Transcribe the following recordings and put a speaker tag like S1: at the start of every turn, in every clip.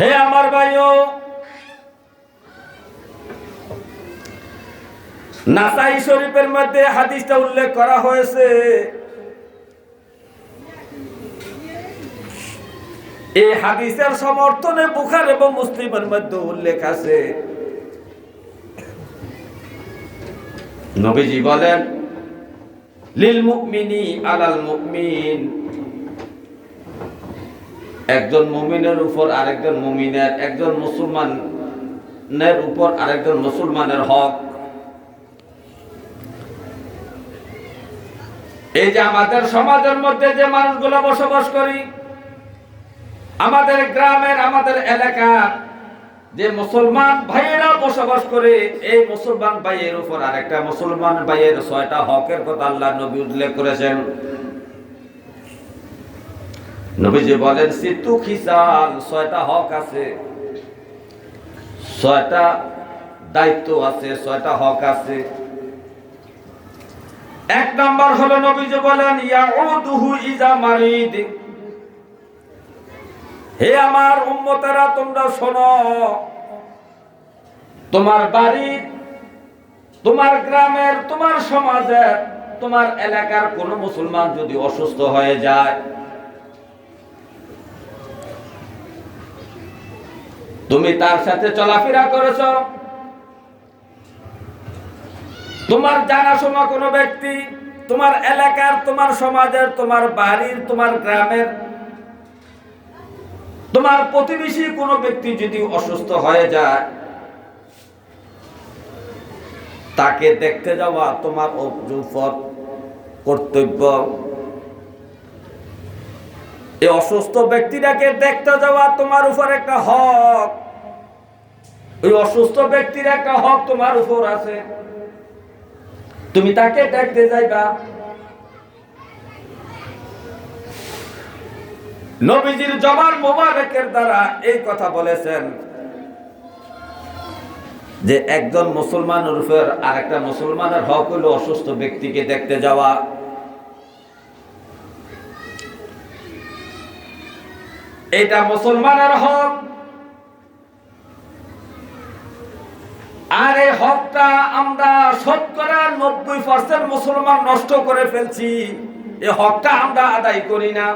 S1: হে আমার ভাইও, নাসাই শরীফের মধ্যে হাদিসটা উল্লেখ করা হয়েছে। এই হাদিসের সমর্থনে বুখারী এবং মুসলিমের মধ্যে উল্লেখ আছে। নবীজি বলেন, লিল মুমিনি আলাল মুমিন, একজন মুমিনের উপর আরেকজন মুমিনের, একজন মুসলমানের উপর আরেকজন মুসলমানের হক। এই যে আমাদের সমাজের মধ্যে যে মানুষগুলো বসবাস করি, আমাদের গ্রামের, আমাদের এলাকার যে মুসলমান ভাইয়েরা বসবাস করে, এই মুসলমান ভাইয়ের উপর আরেকটা মুসলমান ভাইয়ের 6টা হকের কথা আল্লাহ নবী উল্লেখ করেছেন। নবীজি বলেন, সিতু খিসাল, 6টা হক আছে, 6টা দায়িত্ব আছে, 6টা হক আছে। 1 নাম্বার হলো নবীজি বলেন, ইয়াউদুহু ইজা মারিদ। হে আমার উম্মতেরা, তোমরা শোনো, তোমার বাড়ির, তোমার গ্রামের, তোমার সমাজের, তোমার এলাকার কোন মুসলমান যদি অসুস্থ হয়ে যায়, তুমি তার সাথে চলাফেরা করেছ, তোমার জানাশোনা কোনো ব্যক্তি, তোমার এলাকার, তোমার সমাজের, তোমার বাড়ির, তোমার গ্রামের, তোমার প্রতিবেশী কোনো ব্যক্তি যদি অসুস্থ হয়ে যায়, তাকে দেখতে যাওয়া তোমার উপর কর্তব্য। এই অসুস্থ ব্যক্তিটাকে দেখতে যাওয়া তোমার উপর একটা হক। ওই অসুস্থ ব্যক্তির একটা হক তোমার উপর আছে, তুমি তাকে দেখতে যাইবা। নবীজির জবান মোবারকের দ্বারা এই কথা বলেছেন যে একজন মুসলমানের উপর আরেকটা মুসলমানের হক হলো অসুস্থ ব্যক্তিকে দেখতে যাওয়া। এটা মুসলমানের হক। আর এই হকটা আমরা 90% মুসলমান নষ্ট করে ফেলছি। এই হকটা আমরা আদায় করি না।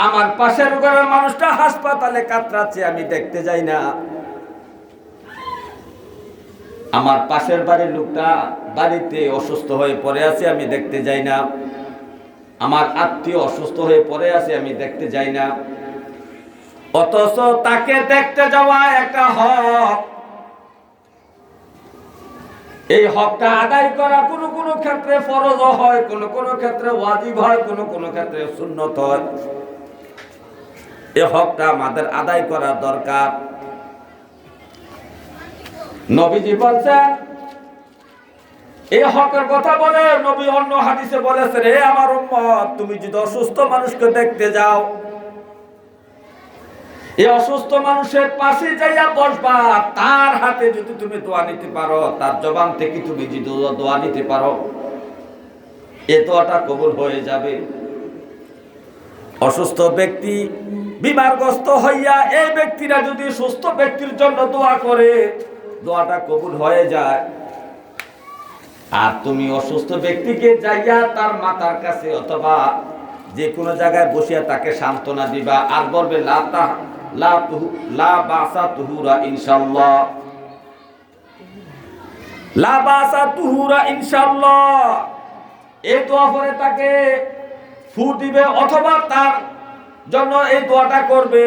S1: আমার পাশের ঘরের মানুষটা হাসপাতালে কাতরাচ্ছে, আমি দেখতে যাই না। আমার পাশের বাড়ির লোকটা বাড়িতে অসুস্থ হয়ে পড়ে আছে, আমি দেখতে যাই না। আমার আত্মীয় অসুস্থ হয়ে পড়ে আছে, আমি দেখতে যাই না। অথচ তাকে দেখতে যাওয়া একটা হক। এই হকটা আদায় করা কোনো কোনো ক্ষেত্রে ফরজ হয়, কোনো কোনো ক্ষেত্রে ওয়াজিব হয়, কোনো কোনো ক্ষেত্রে সুন্নত হয়। এই হকটা আমাদের আদায় করা দরকার। নবীজি বলছেন, এই হকের কথা বলে নবী অন্য হাদিসে বলেছেন, হে আমার উম্মত, তুমি যদি অসুস্থ মানুষকে দেখতে যাও, এই অসুস্থ মানুষের পাশে যাইয়া বসবা, তার হাতে যদি তুমি দোয়া নিতে পারো, তার জবান থেকে তুমি যদি দোয়া নিতে পারো, এই দোয়াটা কবুল হয়ে যাবে। অসুস্থ ব্যক্তি বিমারগ্রস্ত হইয়া এই ব্যক্তিরা যদি সুস্থ ব্যক্তির জন্য দোয়া করে, দোয়াটা কবুল হয়ে যায়। আর তুমি অসুস্থ ব্যক্তিকে যাইয়া তার মাতার কাছে অথবা যে কোনো জায়গায় বসিয়া তাকে সান্ত্বনা দিবা, আর বলবে লা বাসা তুহুরা ইনশাআল্লাহ, লা বাসা তুহুরা ইনশাআল্লাহ, এই দোয়া করে তাকে ফু দিবে অথবা তার জন্য এই দোয়াটা করবে।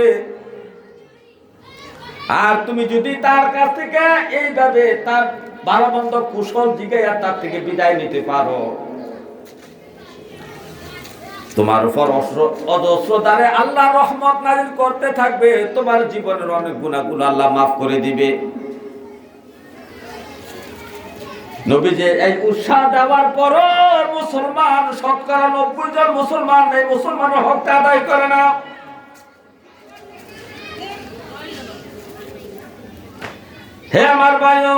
S1: আর তুমি যদি তার কাছ থেকে এইভাবে তার ভালো মন্দ কুশল জিজ্ঞাসা তার থেকে বিদায় নিতে পারো, তোমার উপর অজস্র দ্বারে আল্লাহ রহমত নাজিল করতে থাকবে। তোমার জীবনের অনেক গুনাহগুলো আল্লাহ মাফ করে দিবে। নবীজি এই উৎসাহ দেওয়ার পরও মুসলমান, 90% জন মুসলমান এই মুসলমানের হকটা আদায় করে না। হে আমার ভাইও,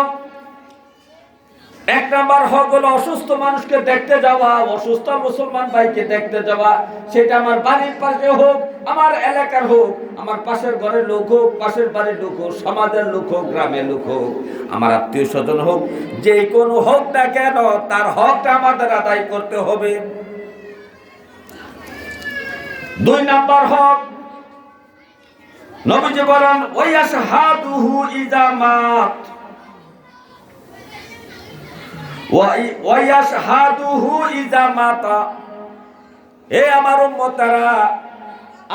S1: এক নাম্বার হক হলো অসুস্থ মানুষকে দেখতে যাওয়া, অসুস্থ মুসলমান ভাইকে দেখতে যাওয়া। সেটা আমার বাড়ির পাশে হোক, আমার এলাকার হোক, আমার পাশের ঘরের লোক হোক, পাশের বাড়ির লোক হোক, সমাজের লোক হোক, গ্রামের লোক হোক, আমার আত্মীয় স্বজন হোক, যে কোনো হোক না কেন তার হকটা আমাদের আদায় করতে হবে। 2 নাম্বার হক, নবীজি বলেন ওয়ায়াশহাদুহু ইযা মাত, ওয়ায়াশহাদুহু ইযা মাতা। হে আমার উম্মতেরা,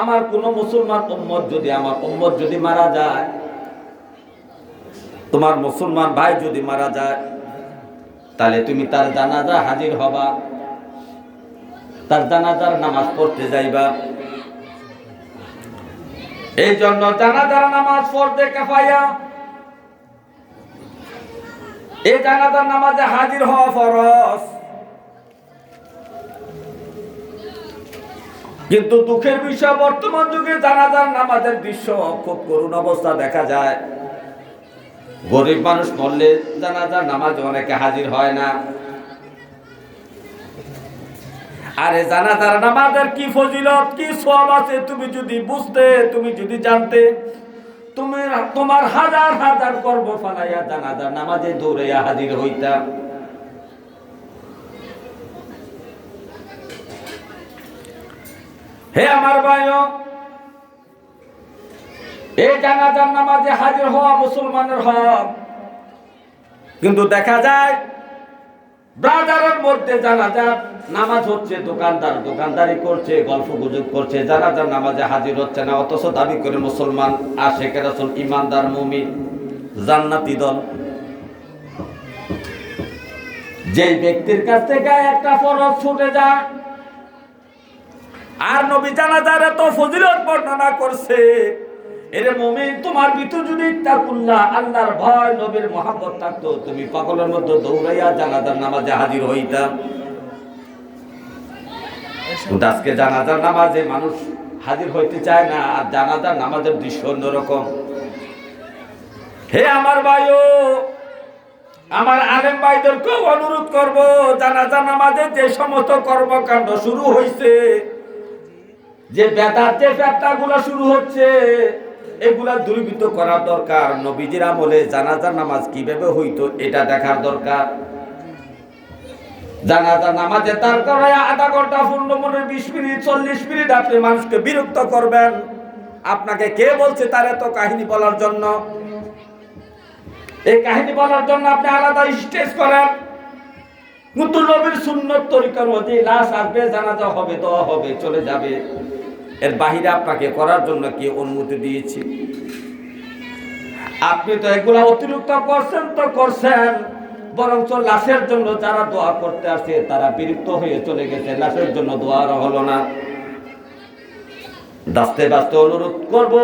S1: আমার কোন মুসলমান উম্মত যদি, আমার উম্মত যদি মারা যায়, তোমার মুসলমান ভাই যদি মারা যায়, তাহলে তুমি তার জানাজা হাজির হবা, তার জানাজার নামাজ পড়তে যাইবা। এই জন্য জানাজার নামাজ পড়তে কিফায়া, এই জানাজার নামাজে হাজির হওয়া ফরজ। কিন্তু দুঃখের বিষয়, বর্তমান যুগে জানাজার নামাজের দৃশ্য খুব করুণ অবস্থা দেখা যায়। গরিব মানুষ মরলে জানাজার নামাজে অনেকে হাজির হয় না। আরে জানাজার নামাজের কি ফজিলত, কি সওয়াব আছে তুমি যদি বুঝতে, তুমি যদি জানতে, তুমি তোমার হাজার হাজার কর্ম ফালাইয়া জানাজার নামাজে দৌড়াইয়া হাজির হইতা। হে আমার ভাইও, এই জানাজার নামাজে হাজির হওয়া মুসলমানের হক। কিন্তু দেখা যায় বাজারের মধ্যে জানাজার নামাজ হচ্ছে, দোকানদার দোকানদারি করছে, গল্প গুজব করছে, জানাজার নামাজে হাজির হচ্ছে না, অথচ দাবি করে মুসলমান, আশিক রাসূল, ইমানদার, মুমিন, জান্নাতি দল। যে ব্যক্তির কাছ থেকে একটা ফরজ ছুটে যায়, আর নবী জানাজার এত ফজিলত বর্ণনা করছে, এরে মুমিন, তোমার ভিতর যদি তাকুল্লাহ, আল্লাহর ভয়, নবীর মহব্বত থাকতো, তুমি পাগলের মধ্যে দৌড়াইয়া জানাজার নামাজে হাজির হইতা। কিন্তু আজকে জানাজার নামাজে মানুষ হাজির হইতে চায় না, আর জানাজার নামাজের দৃশ্য অন্যরকম। হে আমার ভাইও, আমার আলেম ভাইদেরকেও অনুরোধ করব, জানাজার নামাজে যে সমস্ত কর্মকাণ্ড শুরু হয়েছে, যে বেদাত, যে ফিতনাগুলো শুরু হচ্ছে, এগুলা দূরীভূত করার দরকার। নবীজির আমলে জানাজার নামাজ কিভাবে হইতো এটা দেখার দরকার। জানাজার নামাজে তার করে আধা ঘন্টা, 15 মিনিট, 20 মিনিট, 40 মিনিট আপনি মানুষকে বিরক্ত করবেন। আপনাকে কে বলছে তার এত কাহিনী বলার জন্য? এই কাহিনী বলার জন্য আপনি আলাদা স্টেজ করেন। কিন্তু নবীর সুন্নত তরিকার মধ্যে লাশ আসবে, জানাজা হবে, দোয়া হবে, চলে যাবে। এর বাহিরে আপনাকে করার জন্য কে অনুমতি দিয়েছে? আপনি তো এগুলা অতিরিক্ত করছেন তো করছেন, বরঞ্চ লাশের জন্য যারা দোয়া করতে আসে তারা বিরক্ত হয়ে চলে গেছে, লাশের জন্য দোয়া আর হলো না। দাস্তে বাস্তে অনুরোধ করব,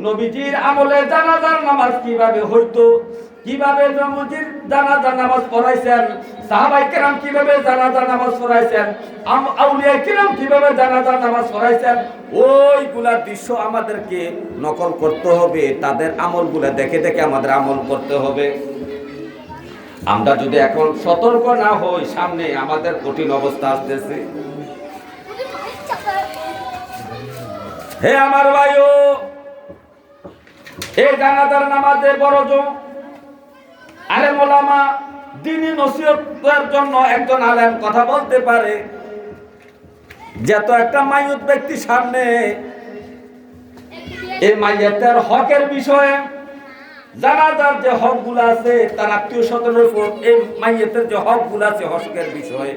S1: নবীজির আমলে জানাজার নামাজ কিভাবে হইতো, কিভাবে নবীজির জানাজার নামাজ পড়াইছেন, সাহাবায়ে কেরাম কিভাবে জানাজার নামাজ পড়াইছেন, আউলিয়া কেরাম কিভাবে জানাজার নামাজ পড়াইছেন, ওইগুলা দৃশ্য আমাদেরকে নকল করতে হবে। তাদের আমলগুলা দেখে দেখে আমাদের আমল করতে হবে। আমরা যদি এখন সতর্ক না হই, সামনে আমাদের কঠিন অবস্থা আসতেছে। হে আমার ভাইও, এই জানাজার নামাজে বড় আলেম ওলামা দ্বীনি নসিহতের জন্য একজন আলেম কথা বলতে পারে। যত একটা মাইয়ুত ব্যক্তি সামনে, এই মাইয়াতের হকের বিষয়ে, জানাজার যে হকগুলো আছে, তার আত্মীয় স্বজনের উপর এই মাইয়াতের যে হকগুলো আছে, হকের বিষয়ে,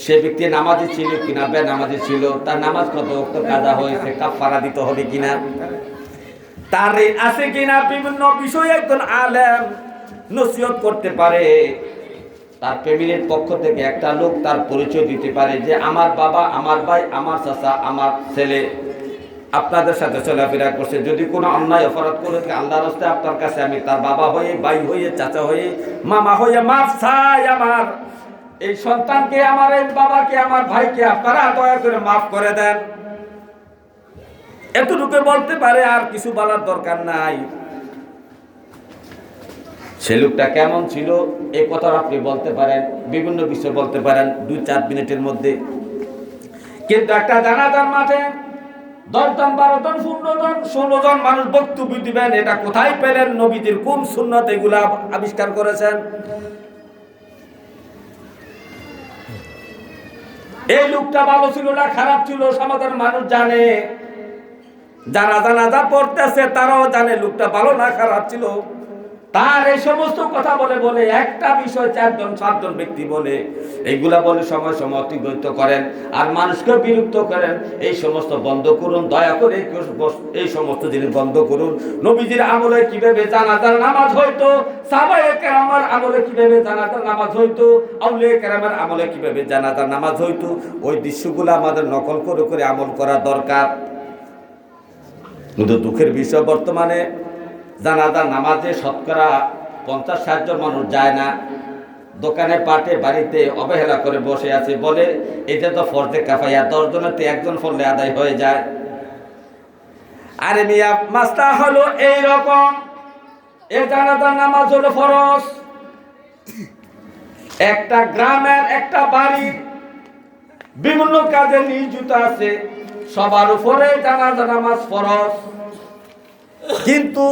S1: সে ব্যক্তি নামাজি ছিল কিনা, বেনামাজি ছিল, তার নামাজ কত ওয়াক্ত কাজা হয়েছে, কাফারা দিতে হবে কিনা, তার ঋণ আছে কিনা, বিভিন্ন বিষয়ে একজন আলেম নসিহত করতে পারে। তার ফ্যামিলির পক্ষ থেকে একটা লোক তার পরিচয় দিতে পারে যে আমার বাবা, আমার ভাই, আমার চাচা, আমার ছেলে আপনাদের সাথে চলাফেরা করছে, যদি কোনো অন্যায় অপরাধ করে থাকে আল্লাহর রাস্তায় আপনার কাছে আমি তার বাবা হয়ে, ভাই হয়ে, চাচা হয়ে, মামা হয়ে মাফ চাই। আমার এই সন্তানকে, আমার এই বাবাকে, আমার ভাইকে আপনারা দয়া করে মাফ করে দেন। এতটুকু বলতে পারে, আর কিছু বলার দরকার নাই। সে লোকটা কেমন ছিল এই কথা আপনি বলতে পারেন, বিভিন্ন বিষয় বলতে পারেন 2-4 মিনিটের মধ্যে। কিন্তু একটা জানাজার মাঠে 10 জন 12 জন 15 জন 16 জন মানুষ বক্তব্য দিবেন, এটা কোথায় পেলেন? নবীজির কোন সুন্নাত এগুলা আবিষ্কার করেছেন? এই লোকটা ভালো ছিল না খারাপ ছিল সমাজের মানুষ জানে, যারা জানাজা পড়তেছে তারাও জানে লোকটা ভালো না খারাপ ছিল। তার এই সমস্ত কথা বলে বলে একটা বিষয় 4 জন 7 জন ব্যক্তি বলে এইগুলা বলে সময় সময় অতিবাহিত করেন আর মানুষকে বিরক্ত করেন। এই সমস্ত বন্ধ করুন, দয়া করে এই সমস্ত জিনিস বন্ধ করুন। নবীজির আমলে কিভাবে জানাজার নামাজ হইতো, সাহাবায়ে কেরামের আমলে কিভাবে জানাজার নামাজ হইতো, আউলিয়া কেরামের আমলে কিভাবে জানাজার নামাজ হইতো, ওই দৃশ্যগুলো আমাদের নকল করে করে আমল করা দরকার। কিন্তু দুঃখের বিষয় বর্তমানে জানাজার নামাজে শতকরা 50-60 জন মানুষ যায় না, দোকানে পাটে বাড়িতে অবহেলা করে বসে আছে, বলে এটা তো ফরজে কাফায়া, 10 জনেতে 1 জন পড়লে আদায় হয়ে যায়। আরে মিয়া মাসলা হলো এই রকম, এই জানাজার নামাজ হলো ফরজ। একটা গ্রামের একটা বাড়ির বিভিন্ন কাজে নিয়োজিত আছে, সবার উপরে জানাজার নামাজ ফরজ। কিন্তু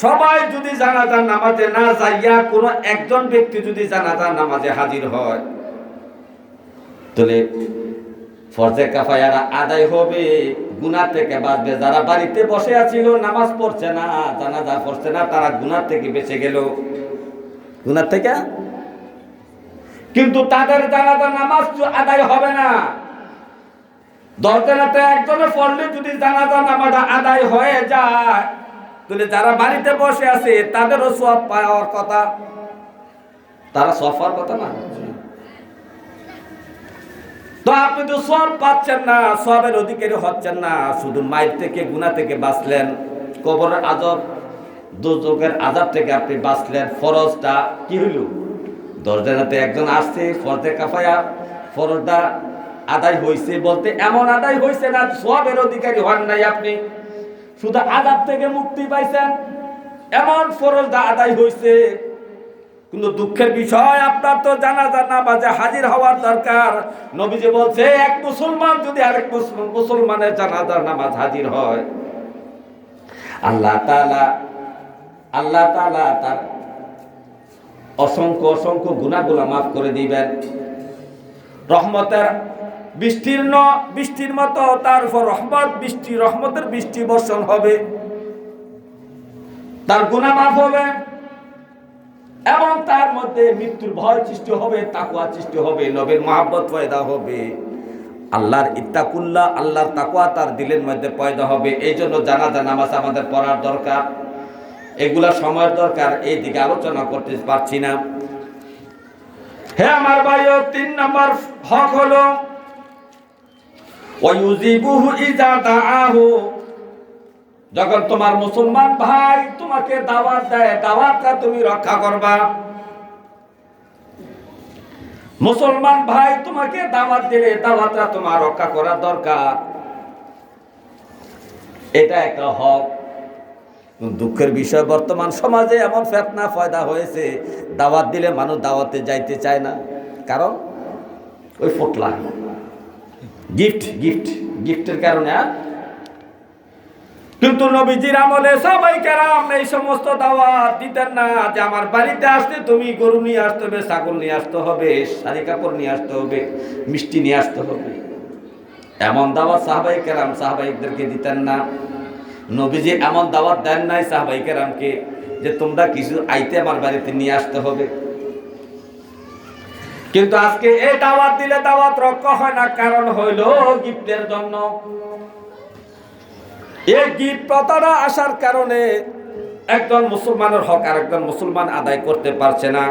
S1: সবাই যদি জানাজার নামাজে না যাইয়া কোনো একজন ব্যক্তি যদি জানাজার নামাজে হাজির হয়, তাহলে ফরজে কাফায়ারা আদায় হবে, গুনাহ থেকে বাঁচবে। যারা বাড়িতে বসে আছিল নামাজ পড়ছে না, জানাজা পড়ছে না, তারা গুনাহ থেকে বেঁচে গেল, গুনাহ থেকে। কিন্তু তাদের জানাজার নামাজ আদায় হবে না। দরজাতে একজনে পড়লে যদি জানাজার নামাজটা আদায় হয়ে যায়, তাহলে যারা বাড়িতে বসে আছে তাদেরও সওয়াব পাওয়ার কথা, তারা সওয়াব পাওয়ার কথা না। তো আপনি তো সওয়াব পাচ্ছেন না, সওয়াবের অধিকারী হচ্ছেন না, শুধু মাইর থেকে গুনাহ থেকে বাঁচলেন, কবরের আযাব দুজকের আযাব থেকে আপনি বাঁচলেন। ফরজটা কি হইল? দরজাতে একজন আসছে, ফরজে কাফায়া ফরজটা আদায় হইছে বলতে এমন আদায় হইছে না সওয়াবের অধিকারী হন নাই, আপনি শুধু আযাব থেকে মুক্তি পাইছেন, এমন ফরজটা আদায় হইছে। কিন্তু দুঃখের বিষয় আপনার তো জানাজার নামাজে হাজির হওয়ার দরকার। নবীজি বলছে এক মুসলমান যদি আরেক মুসলমানের জানাজার নামাজ হাজির হয়, আল্লাহ তাআলা তার অসংখ্য অসংখ্য গুনাহগুলো মাফ করে দিবেন। রহমতের বৃষ্টির মতো তার উপর রহমতের বৃষ্টি বর্ষণ হবে, তার গুনাহ মাফ হবে এবং তার মধ্যে মৃত্যুর ভয় সৃষ্টি হবে, তাকওয়া সৃষ্টি হবে, নবীর মহব্বত পয়দা হবে, আল্লাহর ইত্তাকুল্লাহ আল্লাহর তাকওয়া তার দিলের মধ্যে পয়দা হবে। এই জন্য জানাজা নামাজ আমাদের পড়ার দরকার, এগুলা সময়ের দরকার, এই দিকে আলোচনা করতে পারছি না। হে আমার ভাইও, 3 নম্বর হক হলো ওয়ায়ুজিবুহু ইযা দাআহু। যখন তোমার মুসলমান ভাই তোমাকে দাওয়াত দেয়, দাওয়াতটা তুমি রক্ষা করবা। মুসলমান ভাই তোমাকে দাওয়াত দিলে দাওয়াতটা তোমার রক্ষা করা দরকার, এটা একটা হক। দুঃখের বিষয় বর্তমান সমাজে এমন ফিতনা পয়দা হয়েছে, দাওয়াত দিলে মানুষ দাওয়াতে যাইতে চায় না, কারণ ওই ফটলা গিফটের কারণে। কিন্তু নবীজির আমলে সাহাবায়ে কেরাম এই সমস্ত দাওয়াত দিতেন না যে আমার বাড়িতে আসতে তুমি গরু নিয়ে আসতে হবে, ছাগল নিয়ে আসতে হবে, শাড়ি কাপড় নিয়ে আসতে হবে, মিষ্টি নিয়ে আসতে হবে। এমন দাওয়াত সাহাবায়ে কেরাম সাহাবাইদেরকে দিতেন না। নবীজি এমন দাওয়াত দেন নাই সাহাবায়ে কেরামকে যে তোমরা কিছু আইতে আমার বাড়িতে নিয়ে আসতে হবে। কিন্তু আজকে এই দাওয়াত দিলে দাওয়াত রক্ষা হয় না, কারণ হইল গিফটের জন্য। এই গিফট প্রতারণা আসার কারণে একজন মুসলমানের হক আর একজন মুসলমান আদায় করতে পারছে না।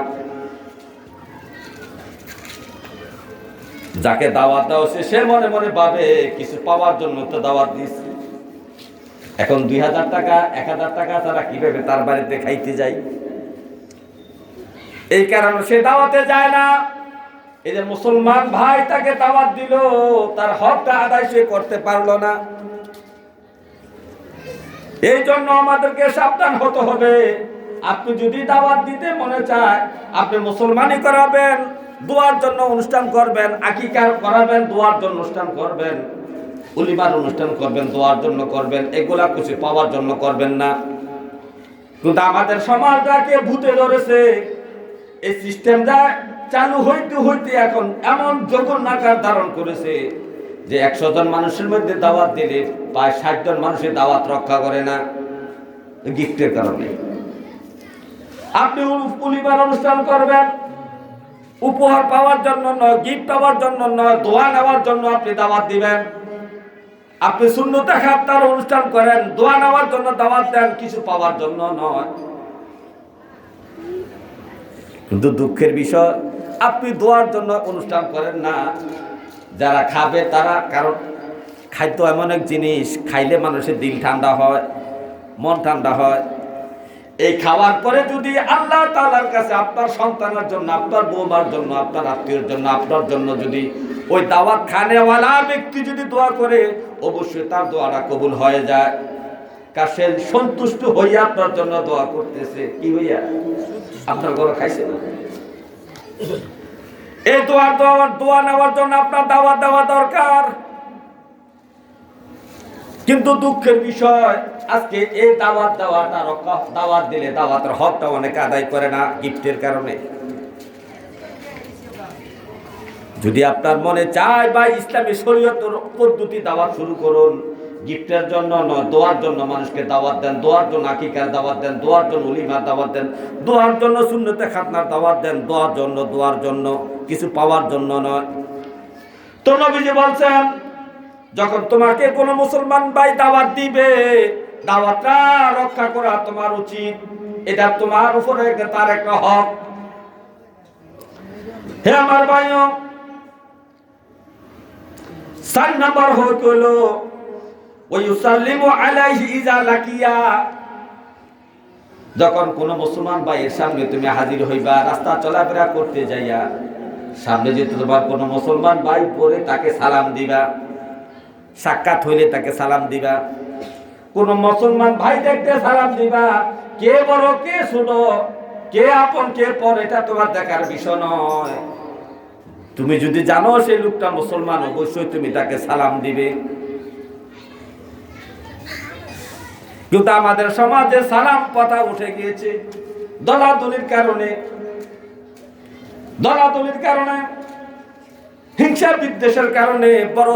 S1: যাকে দাওয়াত দেওয়া হচ্ছে সে মনে মনে ভাবে কিছু পাওয়ার জন্য তো দাওয়াত দিয়েছে, এখন 2000 টাকা 1000 টাকা তারা কিভাবে তার বাড়িতে খাইতে যায়, এই কারণে সে দাওয়াতে যায় না। এই যে মুসলমান ভাই তাকে দাওয়াত দিল, তার হকটা আদায় সে করতে পারলো না। এই জন্য আমাদেরকে সাবধান হতে হবে। আপনি যদি দাওয়াত দিতে মনে চায়, আপনি মুসলমানি করাবেন, দোয়ার জন্য অনুষ্ঠান করবেন, আকিকা করাবেন, দোয়ার জন্য অনুষ্ঠান করবেন, উলিমার অনুষ্ঠান করবেন, দোয়ার জন্য করবেন, এগুলা কিছু পাওয়ার জন্য করবেন না। কিন্তু আমাদের সমাজটাকে ভূতে ধরেছে। এই সিস্টেমটা চালু হইতে হইতে এখন এমন জঘন্য আকার ধারণ করেছে যে 100 জন মানুষের মধ্যে দাওয়াত দিলে প্রায় 60 জন মানুষের দাওয়াত রক্ষা করে না, গিফটের কারণে। আপনি উলিমার অনুষ্ঠান করবেন, উপহার পাওয়ার জন্য নয়, গিফট পাওয়ার জন্য নয়, দোয়া নেওয়ার জন্য আপনি দাওয়াত দিবেন। আপনি সুন্নতে খাতনার অনুষ্ঠান করেন, দোয়া নেওয়ার জন্য দাওয়াত দেন, কিছু পাওয়ার জন্য নয়। কিন্তু দুঃখের বিষয়, আপনি দোয়ার জন্য অনুষ্ঠান করেন না। যারা খাবে তারা, কারণ খাদ্য এমন এক জিনিস, খাইলে মানুষের দিল ঠান্ডা হয়, মন ঠান্ডা হয়। এই খাওয়ার পরে যদি আল্লাহ তাআলার কাছে আপনার সন্তানের জন্য, আপনার বৌমার জন্য, আপনার আত্মীয়ের জন্য, আপনার জন্য যদি ওই দাওয়াত খানেওয়ালা ব্যক্তি যদি দোয়া করে, অবশ্যই তার দোয়াটা কবুল হয়ে যায়। কারণ সে সন্তুষ্ট হইয়া আপনার জন্য দোয়া করতেছে। কি হইয়া? আপনার ঘরে খাইছে না। এই দোয়া নেওয়ার জন্য আপনার দাওয়াত দেওয়া দরকার। কিন্তু দুঃখের বিষয়, আজকে এই দাওয়াত দিলে দাওয়াতের হকটা অনেকে আদায় করে না গিফটের কারণে। যদি আপনার মনে চায় বা ইসলামী শরীয়তের পদ্ধতি দাওয়াত শুরু করুন, গিফটের জন্য নয়, দোয়ার জন্য মানুষকে দাওয়াত দেন, দোয়ার জন্য আকিকার দাওয়াত দেন, দোয়ার জন্য উলিমার দাওয়াত দেন, দোয়ার জন্য সুন্নতে খাতনার দাওয়াত দেন, দোয়ার জন্য, কিছু পাওয়ার জন্য নয়। তো নবীজি বলছেন, যখন তোমাকে কোনো মুসলমান ভাই দাওয়াত দিবে, দাওয়াতটা রক্ষা করা তোমার উচিত। এটা তোমার উপরে তার একটা হক। হে আমার ভাইও, 4 নম্বর হলো ওয়ায়ুসাল্লিমু আলাইহি ইযা লাকিয়া। যখন কোন মুসলমান ভাইয়ের সামনে তুমি হাজির হইবা, রাস্তা চলাফেরা করতে যাইয়া, সামনে যেতে তোমার কোন মুসলমান ভাই পরে তাকে সালাম দিবা, সাক্ষাৎ হইলে তাকে সালাম দিবা। কোন মুসলমান ভাই দেখতে সালাম দিবা। কে বড় কে ছোট, কে আপন কে পর, এটা তোমার দেখার বিষয় নয়। তুমি যদি জানো সেই লোকটা মুসলমান, অবশ্যই তুমি তাকে সালাম দিবে। কিন্তু আমাদের সমাজে সালাম কথা উঠে গিয়েছে দলাদলির কারণে, হিংসা বিদ্বেষের কারণে, বড়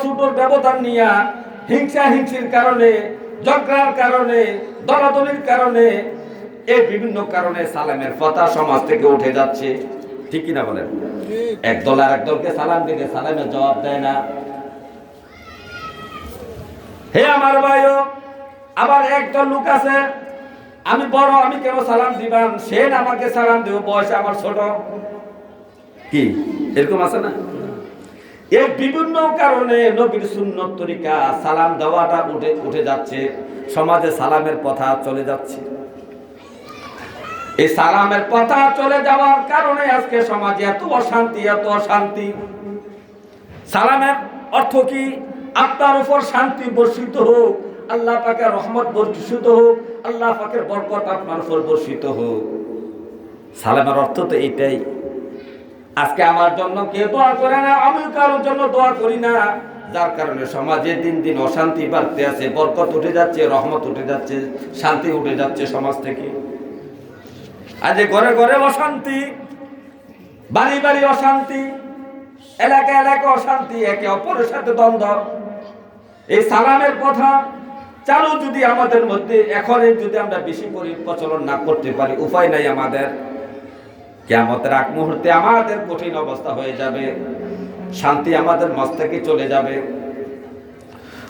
S1: ছোটর ব্যবধান নিয়া, হিংসির কারণে, ঝগড়ার কারণে, দলাদলির কারণে, এই বিভিন্ন কারণে সালামের কথা সমাজ থেকে উঠে যাচ্ছে। ঠিক কিনা বলেন? এক দল আর এক দলকে সালাম দিলে সালামের জবাব দেয় না। হে আমার ভাইও, আবার একদল লোক আছে, আমি বড়, আমি কেন সালাম দিবাম, সে আমাকে সালাম দেব, বয়সে আমার ছোট। কি এরকম আছে না? এই বিভিন্ন কারণে নবীর সুন্নত তরিকা সালাম দেওয়াটা উঠে যাচ্ছে, সমাজে সালামের কথা চলে যাচ্ছে। এই সালামের কথা চলে যাওয়ার কারণে আজকে সমাজে এত অশান্তি। সালামের অর্থ কি? আপনার উপর শান্তি বর্ষিত হোক, আল্লাহ পাকের রহমত বর্ষিত হোক, আল্লাহ পাকের বরকত আপনার উপর বর্ষিত হোক। সালামের অর্থ তো এটাই। আজকে আমার জন্য কেউ দোয়া করে না, আমিও কারোর জন্য দোয়া করি না, যার কারণে সমাজে দিন দিন অশান্তি বাড়তে আছে, বরকত উঠে যাচ্ছে, রহমত উঠে যাচ্ছে, শান্তি উঠে যাচ্ছে সমাজ থেকে। আজ ঘরে ঘরে অশান্তি, বাড়ি বাড়ি অশান্তি, এলাকা অশান্তি, একে অপরের সাথে দ্বন্দ্ব। এই সালামের কথা চালু যদি আমাদের মধ্যে এখন যদি আমরা বেশি করে প্রচলন না করতে পারি, উপায় নাই আমাদের। কিয়ামতের আগ মুহূর্তে আমাদের কঠিন অবস্থা হয়ে যাবে, শান্তি আমাদের মাঝ থেকে চলে যাবে।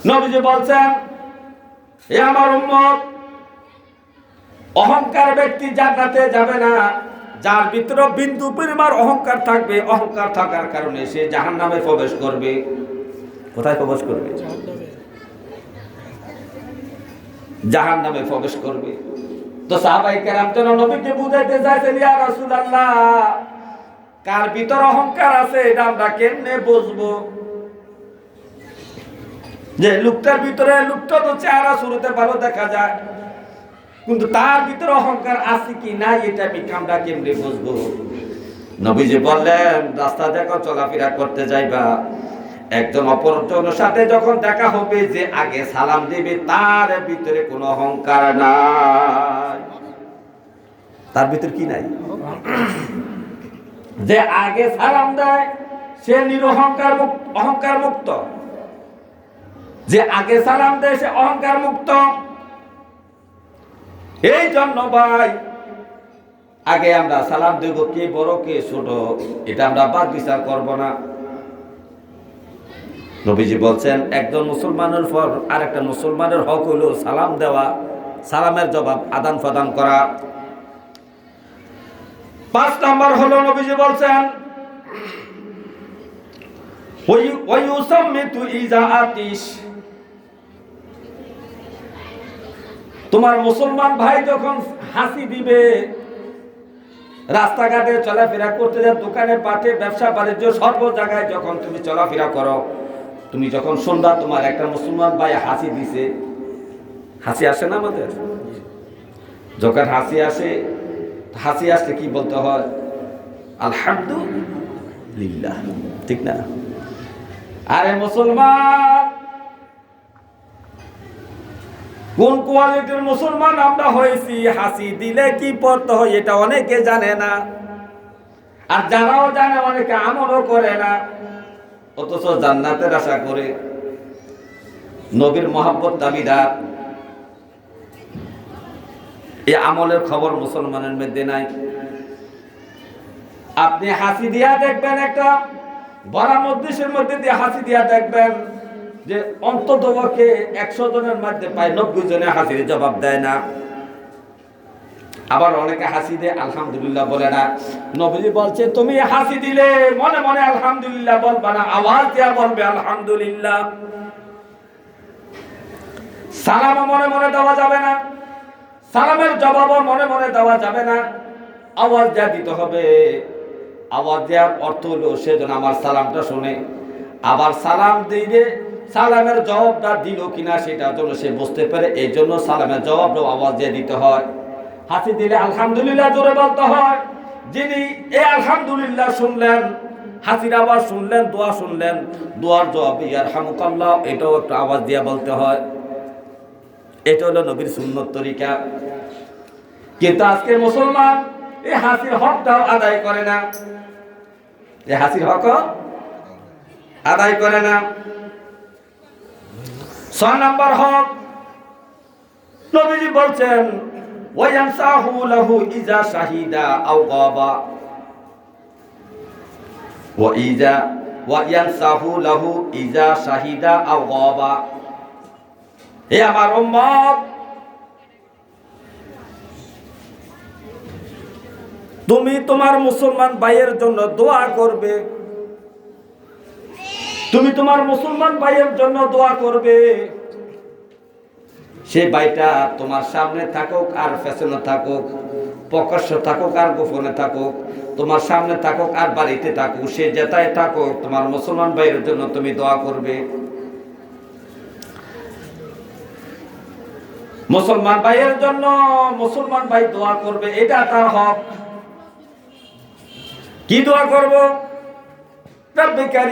S1: নবীজি বলছেন, হে আমার উম্মত, অহংকার ব্যক্তি জান্নাতে যাবে না। যার ভিতরে বিন্দু পরিমাণ অহংকার থাকবে, অহংকার থাকার কারণে সে জাহান্নামে প্রবেশ করবে। কোথায় প্রবেশ করবে? জাহান্নামে প্রবেশ করবে। তো সাহাবায়ে কেরাম যেন নবীকে বুঝাইতে চাইছেন, ইয়া রাসূলুল্লাহ, কার ভিতর অহংকার আছে এটা আমরা কেমনে বুঝবো? যে লোকটার ভিতরে, লোকটা তো চেহারা শুরুতে ভালো দেখা যায়, কিন্তু তার ভিতরে অহংকার আছে কি নাই এটা আমি কামটা কেমনে বুঝবো? নবীজি বললেন, রাস্তা যখন চলাফেরা করতে যাইবা, একজন অপরজনের সাথে যখন দেখা হবে, যে আগে সালাম দিবে তার ভিতরে কোনো অহংকার নাই। তার ভিতরে কি নাই? যে আগে সালাম দেয় সে নিরহংকার মুক্ত, অহংকার মুক্ত। যে আগে সালাম দেয় সে অহংকার মুক্ত। এই জন্য ভাই, আগে আমরা সালাম দেব, কে বড় কে ছোট এটা আমরা বাদ বিচার করব না। নবীজি বলছেন, একজন মুসলমানের পর আরেকটা মুসলমানের হক হলো সালাম দেওয়া, সালামের জবাব আদান প্রদান করা। 5 নম্বর হলো নবীজি বলছেন, ওয়ায়ুসাম্মিতু ইজা আতিশ। তোমার মুসলমান ভাই যখন হাসি দিবে, রাস্তাঘাটে চলাফেরা করতে যাও, দোকানে পাটে ব্যবসা বাণিজ্য সর্ব জায়গায় যখন তুমি চলাফেরা করো, তুমি যখন শুনবা তোমার একটা মুসলমান ভাই হাসি দিছে, হাসি আসে না আমাদের? যখন হাসি আসে, হাসি আসলে কি বলতে হয়? আলহামদুলিল্লাহ, ঠিক না? আরে মুসলমান, কোন কোয়ালিটির মুসলমান আমরা হয়েছি? হাসি দিলে কি পড়তে হয় এটা অনেকে জানে না, আর যারাও জানে অনেকে আমলও করে না, অথচ জান্নাতের আশা করে, নবীর মহব্বত দাবিদার। এই আমলের খবর মুসলমানের মধ্যে নাই। আপনি হাসি দিয়া দেখবেন, একটা বড় মজলিসের মধ্যে দিয়ে হাসি দিয়া দেখবেন যে অন্ততপক্ষে 100 জনের মধ্যে প্রায় 90 জনে হাসির জবাব দেয় না। আবার অনেকে হাসি দিয়ে আলহামদুলিল্লাহ বলে না। নবীজি বলছে, তুমি হাসি দিলে মনে মনে আলহামদুলিল্লাহ বলবা না, আওয়াজ দিয়া বলবে আলহামদুলিল্লাহ। সালাম মনে মনে দেওয়া যাবে না, সালামের জবাবও মনে মনে দেওয়া যাবে না, আওয়াজ দিয়া দিতে হবে। আওয়াজ দেওয়ার অর্থ হলো সে যেন আমার সালামটা শুনে, আবার সালাম দিলে সালামের জবাবটা দিল কিনা সেটা যেন সে বুঝতে পারে। এই জন্য সালামের জবাবটা আওয়াজ দিয়ে দিতে হয়। হাসি দিলে আলহামদুলিল্লাহ জোরে বলতে হয়। যিনি এই আলহামদুলিল্লাহ শুনলেন, হাসির আওয়াজ শুনলেন, দোয়া শুনলেন, দোয়ার জবাব ইয়ারহামুকাল্লাহ এটাও একটু আওয়াজ দিয়ে বলতে হয়। এটা হলো নবীর সুন্নত তরিকা। কিন্তু আজকে মুসলমান এই হাসির হকটাও আদায় করে না, এই হাসির হক আদায় করে না। 6 নম্বর হক, নবীজি বলছেন, ওয়ায়ানসাহু লাহু ইজা শাহিদা আও গাবা, ওয়ায়ানসাহু লাহু ইজা শাহিদা আও গাবা। হে আমার উম্মত, তুমি তোমার মুসলমান ভাইয়ের জন্য দোয়া করবে, তুমি তোমার মুসলমান ভাইয়ের জন্য দোয়া করবে। সে ভাইটা তোমার সামনে থাকুক আর পেছনে থাকুক, প্রকাশ্য থাকুক আর গোপনে থাকুক, তোমার সামনে থাকুক আর বাড়িতে থাকুক, সে যেটাই থাকুক, তোমার মুসলমান ভাইয়ের জন্য তুমি দোয়া করবে। মুসলমান ভাইয়ের জন্য মুসলমান ভাই দোয়া করবে, এটা তার হক। কি দোয়া করব? রব্বে কারীম